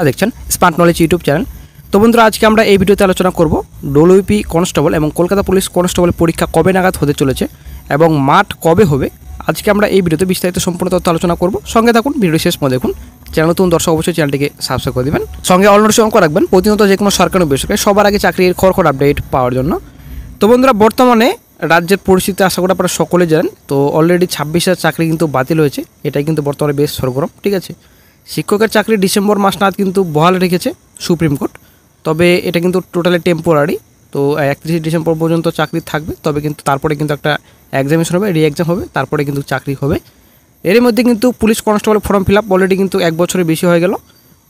দেখছেন smart knowledge YouTube channel. তো বন্ধুরা, আজকে আমরা এই ভিডিওতে আলোচনা করব ডব্লিউপি কনস্টেবল এবং কলকাতা পুলিশ কনস্টেবল পরীক্ষা কবে নাগাদ হতে চলেছে এবং মাঠ কবে হবে। আজকে আমরা এই ভিডিওতে বিস্তারিত সম্পূর্ণ তথ্য আলোচনা করব। সঙ্গে থাকুন, ভিডিও শেষ পর্যন্ত দেখুন। চ্যানেল নতুন দর্শক অবশ্যই চ্যানেলটিকে সাবস্ক্রাইব করে দেবেন, সঙ্গে অল নোটিফিকেশন অন করে রাখবেন প্রতিনিয়ত যে কোনো সরকারি বেসরকারি সবার আগে চাকরির খবর আপডেট পাওয়ার জন্য। তো বন্ধুরা, বর্তমানে রাজ্যের পরিস্থিতি আশা করি আপনারা সকলে জানেন। তো অলরেডি 26,000 চাকরি কিন্তু বাতিল হয়েছে, এটাই কিন্তু বর্তমানে বেশ সরগরম। ঠিক আছে, শিক্ষকের চাকরি ডিসেম্বর মাস নাগাদ কিন্তু বহাল রেখেছে সুপ্রিম কোর্ট, তবে এটা কিন্তু টোটালি টেম্পোরারি। তো 31 ডিসেম্বর পর্যন্ত চাকরি থাকবে, তবে কিন্তু তারপরে কিন্তু একটা এক্সামিনেশন হবে, রি এক্সাম হবে, তারপরে কিন্তু চাকরি হবে। এর মধ্যে কিন্তু police constable form fill up already কিন্তু 1 বছরের বেশি হয়ে গেল।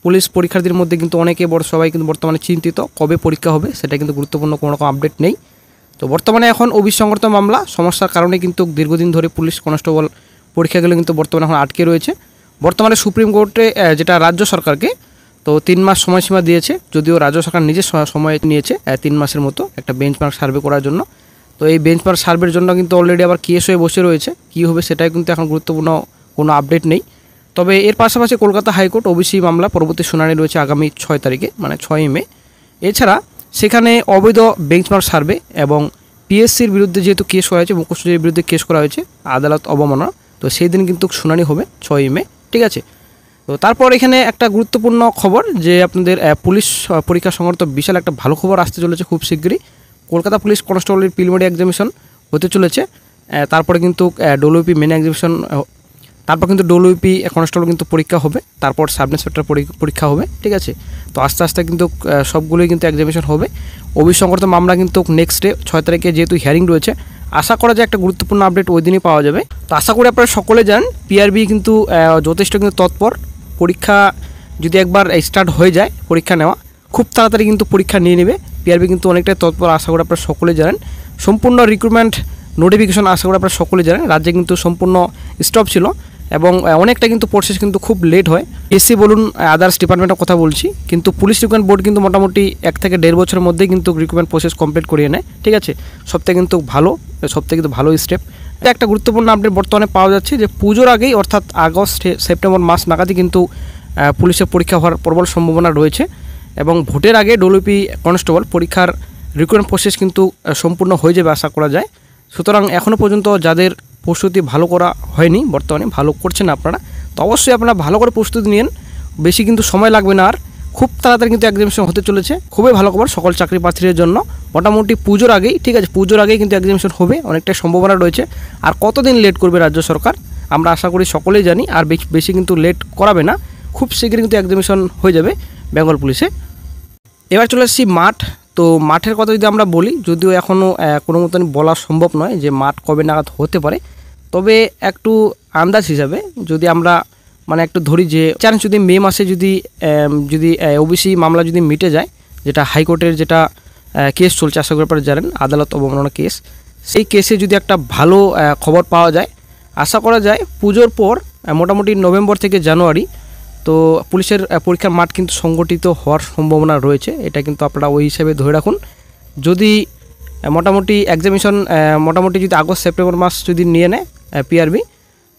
পুলিশ পরীক্ষার্থীর মধ্যে কিন্তু অনেকে সবাই কিন্তু বর্তমানে চিন্তিত কবে পরীক্ষা হবে, সেটা কিন্তু গুরুত্বপূর্ণ কোনো রকম আপডেট নেই। তো বর্তমানে এখন অভিসংগত মামলা সমস্যার কারণে কিন্তু দীর্ঘদিন ধরে পুলিশ কনস্টেবল পরীক্ষাগুলো কিন্তু বর্তমানে এখন আটকে রয়েছে। বর্তমানে সুপ্রিম কোর্টে যেটা রাজ্য সরকারকে তো 3 মাস সময়সীমা দিয়েছে, যদিও রাজ্য সরকার নিজের সময় নিয়েছে 3 মাসের মতো একটা বেঞ্চমার্ক সার্ভে করার জন্য। তো এই বেঞ্চমার্ক সার্ভের জন্য কিন্তু অলরেডি আবার কেস হয়ে বসে রয়েছে, কী হবে সেটাই কিন্তু এখন গুরুত্বপূর্ণ কোনো আপডেট নেই। তবে এর পাশাপাশি কলকাতা হাইকোর্ট ওবিসি মামলা পরবর্তী শুনানি রয়েছে আগামী 6 তারিখে, মানে 6 মে। এছাড়া সেখানে অবৈধ বেঞ্চমার্ক সার্ভে এবং পিএসসির বিরুদ্ধে যেহেতু কেস করা হয়েছে, মুখ্যসচিবের বিরুদ্ধে কেস করা হয়েছে আদালত অবমাননা, তো সেই দিন কিন্তু শুনানি হবে 6 মে। ঠিক আছে, তো তারপর এখানে একটা গুরুত্বপূর্ণ খবর যে আপনাদের পুলিশ পরীক্ষা সংক্রান্ত বিশাল একটা ভালো খবর আসতে চলেছে খুব শীঘ্রই। কলকাতা পুলিশ কনস্টেবলের প্রিলিমিনারি এক্সামিনেশন হতে চলেছে, তারপরে কিন্তু ডব্লিউপি মেন এক্সামিনেশন, তারপর কিন্তু ডব্লিউপি কনস্টেবল কিন্তু পরীক্ষা হবে, তারপর সাব ইন্সপেক্টর পরীক্ষা হবে। ঠিক আছে, তো আস্তে আস্তে কিন্তু সবগুলোই কিন্তু এক্সামিনেশন হবে। অভিসংগত মামলা কিন্তু নেক্সট ডে 6 তারিখে যেহেতু হিয়ারিং রয়েছে, আশা করা যায় একটা গুরুত্বপূর্ণ আপডেট ওই দিনই পাওয়া যাবে। তো আশা করি আপনারা সকলে জানেন পিআরবি কিন্তু যথেষ্ট কিন্তু তৎপর। পরীক্ষা যদি একবার স্টার্ট হয়ে যায় পরীক্ষা নেওয়া, খুব তাড়াতাড়ি কিন্তু পরীক্ষা নিয়ে নেবে। পিআরবি কিন্তু অনেকটাই তৎপর, আশা করি আপনারা সকলে জানেন। সম্পূর্ণ রিক্রুটমেন্ট নোটিফিকেশন আশা করি আপনারা সকলে জানেন। রাজ্যে কিন্তু সম্পূর্ণ স্টপ ছিল এবং অনেকটা কিন্তু প্রসেস কিন্তু খুব লেট হয়। এসসি বলুন, আদার্স ডিপার্টমেন্টের কথা বলছি, কিন্তু পুলিশ রিক্রুটমেন্ট বোর্ড কিন্তু মোটামুটি 1 থেকে 1.5 বছরের মধ্যেই কিন্তু রিক্রুটমেন্ট প্রসেস কমপ্লিট করিয়ে নেয়। ঠিক আছে, সবথেকে কিন্তু ভালো স্টেপ। একটা গুরুত্বপূর্ণ আপডেট বর্তমানে পাওয়া যাচ্ছে যে পুজোর আগেই অর্থাৎ আগস্ট সেপ্টেম্বর মাস নাগাদই কিন্তু পুলিশের পরীক্ষা হওয়ার প্রবল সম্ভাবনা রয়েছে এবং ভোটের আগে ডব্লিউপি কনস্টেবল পরীক্ষার রিক্রুটমেন্ট প্রসেস কিন্তু সম্পূর্ণ হয়ে যাবে আশা করা যায়। সুতরাং এখনও পর্যন্ত যাদের প্রস্তুতি ভালো করা হয়নি, বর্তমানে ভালো করছেন আপনারা, তো অবশ্যই আপনারা ভালো করে প্রস্তুতি নিন, বেশি কিন্তু সময় লাগবে না আর, খুব তাড়াতাড়ি কিন্তু এক্সামিনেশন হতে চলেছে। খুবই ভালো খবর সকল চাকরি প্রার্থীদের জন্য। মোটামুটি পুজোর আগেই, ঠিক আছে, পুজোর আগেই কিন্তু এক্সামিনেশন হবে, অনেকটাই সম্ভাবনা রয়েছে। আর কতদিন লেট করবে রাজ্য সরকার আমরা আশা করি সকলেই জানি, আর বেশি কিন্তু লেট করাবে না, খুব শীঘ্রই কিন্তু এক্সামিনেশন হয়ে যাবে বেঙ্গল পুলিশে। এবার চলে আসছি মাঠ। তো মাঠের কথা যদি আমরা বলি, যদিও এখনও কোনো মতন বলা সম্ভব নয় যে মাঠ কবে নাগাদ হতে পারে, তবে একটু আন্দাজ হিসাবে যদি আমরা মানে একটু ধরি যে চান্স যদি মে মাসে যদি ওবিসি মামলা যদি মিটে যায়, যেটা হাইকোর্টের যেটা কেস চলছে আশা করি আপনারা জানেন, আদালত অবমাননা কেস, সেই কেসে যদি একটা ভালো খবর পাওয়া যায়, আশা করা যায় পুজোর পর মোটামুটি নভেম্বর থেকে জানুয়ারি তো পুলিশের পরীক্ষার মাঠ কিন্তু সংগঠিত হওয়ার সম্ভাবনা রয়েছে। এটা কিন্তু আপনারা ওই হিসেবে ধরে রাখুন। যদি মোটামুটি এক্সামিনেশন মোটামুটি যদি আগস্ট সেপ্টেম্বর মাস যদি নিয়ে নেয় পিআরবি,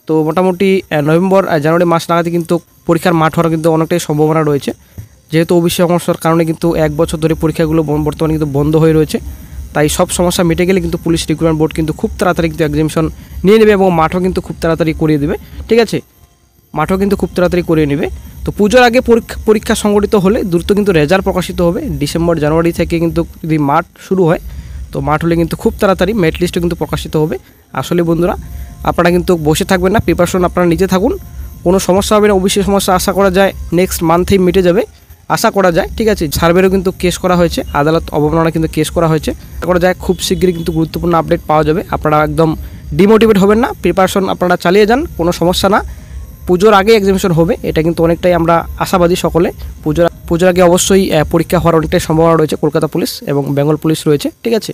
তো মোটামুটি নভেম্বর জানুয়ারি মাস নাগাদ কিন্তু পরীক্ষার মাঠ হওয়ার কিন্তু অনেকটাই সম্ভাবনা রয়েছে। যেহেতু ওবিসি সমস্যার কারণে কিন্তু 1 বছর ধরে পরীক্ষাগুলো বর্তমানে কিন্তু বন্ধ হয়ে রয়েছে, তাই সব সমস্যা মিটে গেলে কিন্তু পুলিশ রিক্রুটমেন্ট বোর্ড কিন্তু খুব তাড়াতাড়ি কিন্তু এক্সামিনেশন নিয়ে নেবে এবং মাঠও কিন্তু খুব তাড়াতাড়ি করিয়ে দেবে। ঠিক আছে, মাঠও কিন্তু খুব তাড়াতাড়ি করিয়ে নেবে। তো পুজোর আগে পরীক্ষা সংগঠিত হলে দ্রুত কিন্তু রেজাল্ট প্রকাশিত হবে। ডিসেম্বর জানুয়ারি থেকে কিন্তু যদি মাঠ শুরু হয়, তো মাঠ হলে কিন্তু খুব তাড়াতাড়ি মেরিট লিস্টও কিন্তু প্রকাশিত হবে। আসলে বন্ধুরা, আপনারা কিন্তু বসে থাকবেন না, প্রিপারেশন আপনারা নিতে থাকুন, কোনো সমস্যা হবে না। অবশ্যই সমস্যা আশা করা যায় নেক্সট মান্থেই মিটে যাবে আশা করা যায়। ঠিক আছে, সার্ভেরও কিন্তু কেস করা হয়েছে, আদালত অবমাননা কিন্তু কেস করা হয়েছে, আশা করা যায় খুব শীঘ্রই কিন্তু গুরুত্বপূর্ণ আপডেট পাওয়া যাবে। আপনারা একদম ডিমোটিভেট হবেন না, প্রিপারেশন আপনারা চালিয়ে যান, কোনো সমস্যা না। পুজোর আগে এক্সামিনেশন হবে, এটা কিন্তু অনেকটাই আমরা আশাবাদী সকলে। পুজোর আগে অবশ্যই পরীক্ষা হওয়ার অনেকটাই সম্ভাবনা রয়েছে কলকাতা পুলিশ এবং বেঙ্গল পুলিশ রয়েছে। ঠিক আছে।